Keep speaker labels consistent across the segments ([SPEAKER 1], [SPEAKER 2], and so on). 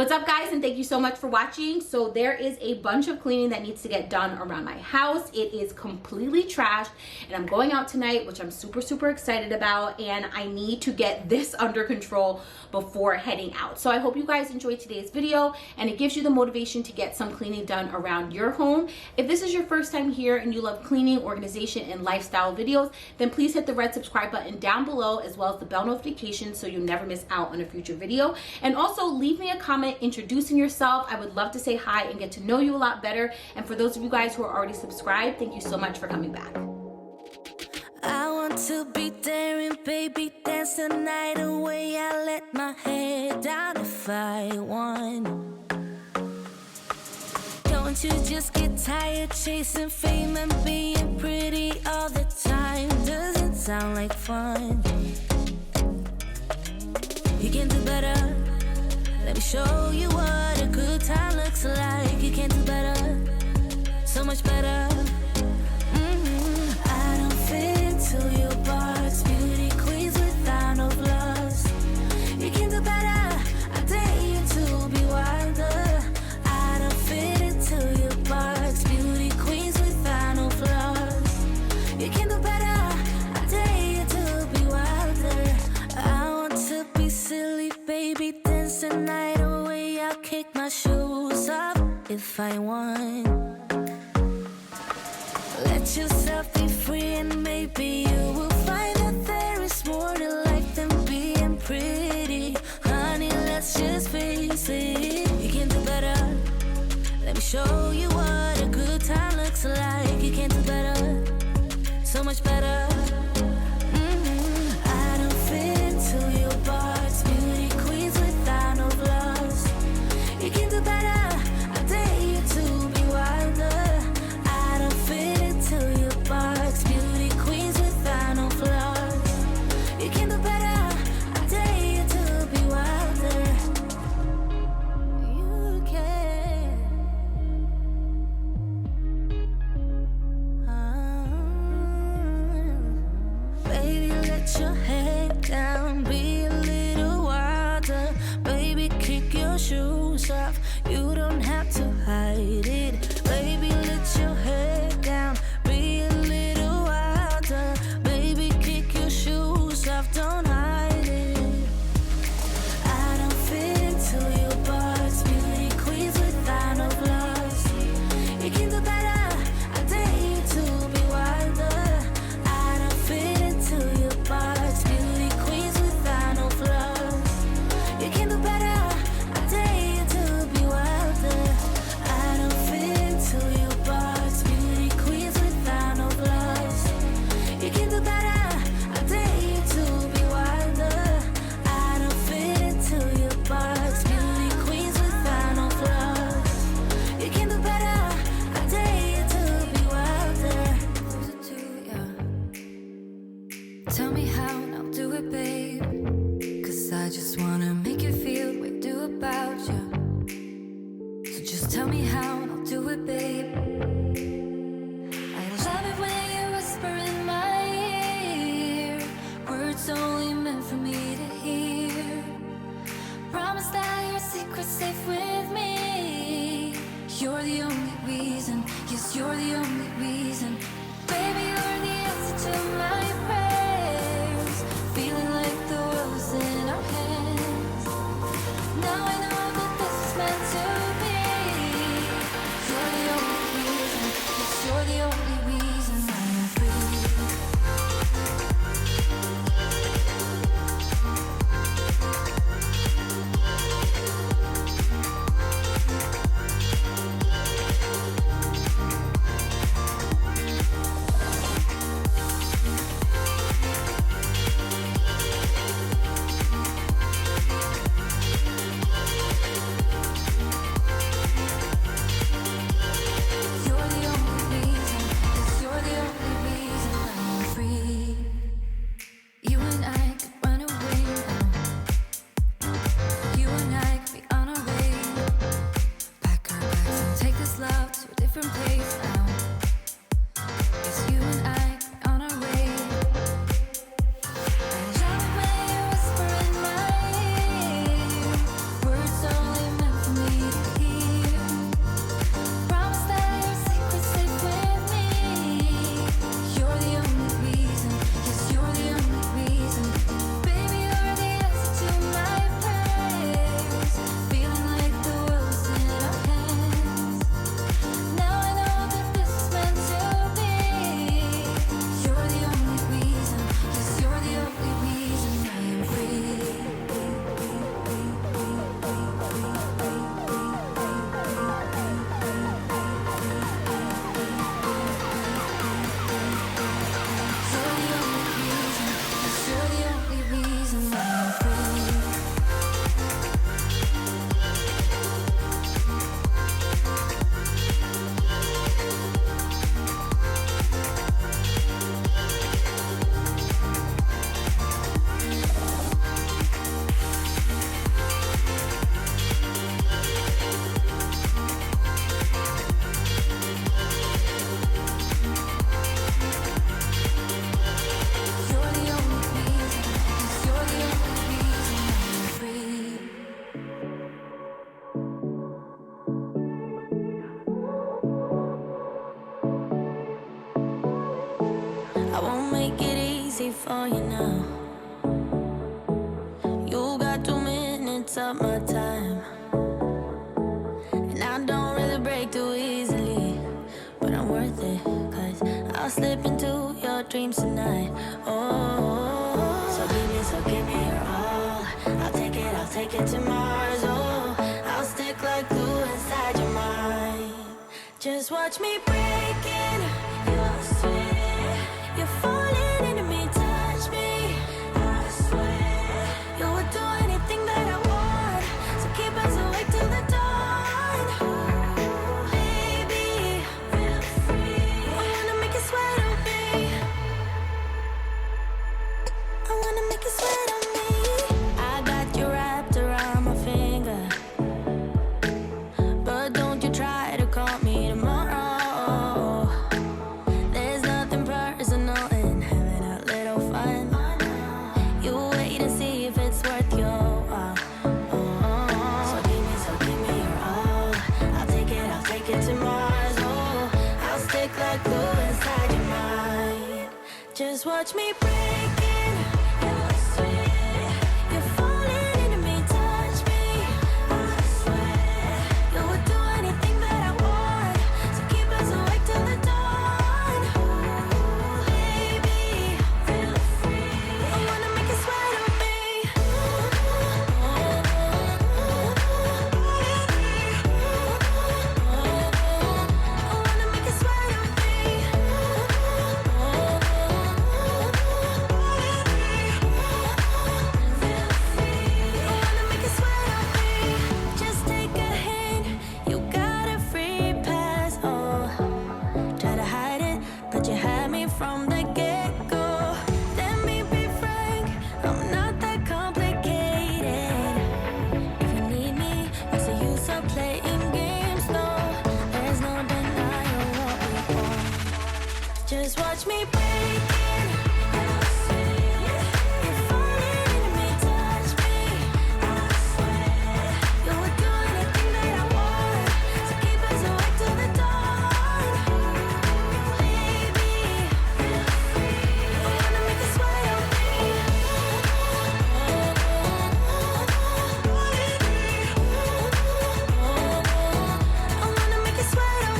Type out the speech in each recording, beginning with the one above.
[SPEAKER 1] What's up, guys, and thank you so much for watching. So there is a bunch of cleaning that needs to get done around my house. It is completely trashed, and I'm going out tonight, which I'm super excited about, and I need to get this under control before heading out. So I hope you guys enjoyed today's video and it gives you the motivation to get some cleaning done around your home. If this is your first time here and you love cleaning, organization, and lifestyle videos, then please hit the red subscribe button down below, as well as the bell notification so you never miss out on a future video. And also leave me a comment introducing yourself. I would love to say hi and get to know you a lot better. And for those of you guys who are already subscribed, thank you so much for coming back.
[SPEAKER 2] I want to be there and baby dance the night away. I let my head down if I won. Don't you just get tired chasing fame and being pretty all the time? Doesn't sound like fun. You can do better. Let me show you what a good time looks like. You can do better, so much better. I don't fit into your box. Beauty queens without no flaws. You can do better. I dare you to be wilder. I don't fit into your box. Beauty queens without no flaws. You can do better. I dare you to be wilder. I want to be silly, baby. Dance the night away. I'll kick my shoes off if I want. Let yourself be free and maybe you will find that there is more to life than being pretty. Honey, let's just face it. You can do better. Let me show you what a good time looks like. You can do better, so much better. I don't fit into your box. Beauty queens without no flaws. You can do better. I dare you to be wilder. I don't fit into your box. Beauty queens without no flaws. You can do better. I dare you to be wilder. You can. Baby, let your head down. Be a little wilder. Baby, kick your shoes off. You don't have to hide it. Baby, let your head down. Be a little wilder. Baby, kick your shoes off. Don't hide it. I don't fit into your box. Beauty queens without no flaws. You can do better. I dare you to be wilder. I don't fit into your box. Beauty queens without no flaws. You can do better. I dare you to be wilder. I don't fit into your box. Beauty queens without no flaws. You can do better. I dare you to be wilder. I don't fit into your box. Beauty queens without no flaws. You can do better. I dare you to be wilder. Tell me how and I'll do it, babe. 'Cause I just wanna make you feel what I do about you. So just tell me how and I'll do it, babe. I love it when you whisper in my ear, words only meant for me to hear. Promise that your secret's safe with me. You're the only reason, yes, you're the only reason. Baby, you're the answer to my prayers. Feeling like the world's in our hands. Now I know that this is meant to be. You're the only easy for you now. You got 2 minutes of my time, and I don't really break too easily, but I'm worth it, 'cause I'll slip into your dreams tonight. Oh, so give me your all. I'll take it to Mars. Oh, I'll stick like glue inside your mind. Just watch me break it. You're sweet. You're falling into me, touch me. I swear you would do anything that I want. So keep us awake till the dawn. Baby, feel free. I wanna make you sweat on me. I wanna make you sweat on me. I got you wrapped around my finger, but don't you try to call me tomorrow. There's nothing personal in having a little fun. You wait and see if it's worth your while. So give me your all. I'll take it to Mars. Oh, I'll stick like glue inside your mind. Just watch me break it. You're sweet. You're falling into me, touch me. I swear you would do anything that I want. So keep us awake till the dawn. Baby, feel free. I wanna make you sweat on me. I wanna make you sweat on me. Just take a hint, you got a free pass. Oh, try to hide it, but you had me from the get-go. Let me be frank, I'm not that complicated. If you need me, what's the use of playing games? No, there's no denying what we want. Just watch me break it. You're sweet. You're falling into me, touch me. I swear you would do anything that I want. So keep us awake till the dawn. Baby, feel free. I wanna make you sweat on me. I wanna make you sweat on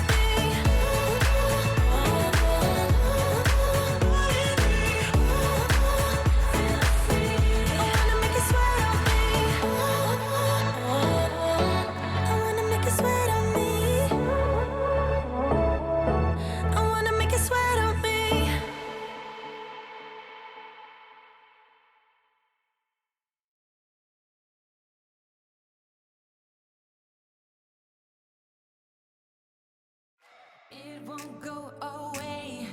[SPEAKER 2] me.
[SPEAKER 3] It won't go away.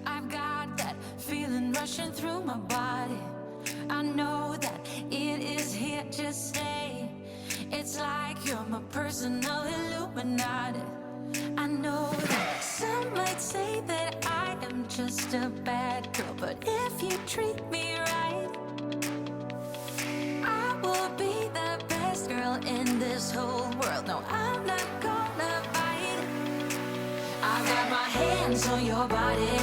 [SPEAKER 3] I've got that feeling rushing through my body. I know that it is here to stay. It's like you're my personal Illuminati. I know that some might say that I am just a bad girl, but if you treat me right, I will be the best girl in this whole world. No, I'm not gonna fight. I got my hands on your body.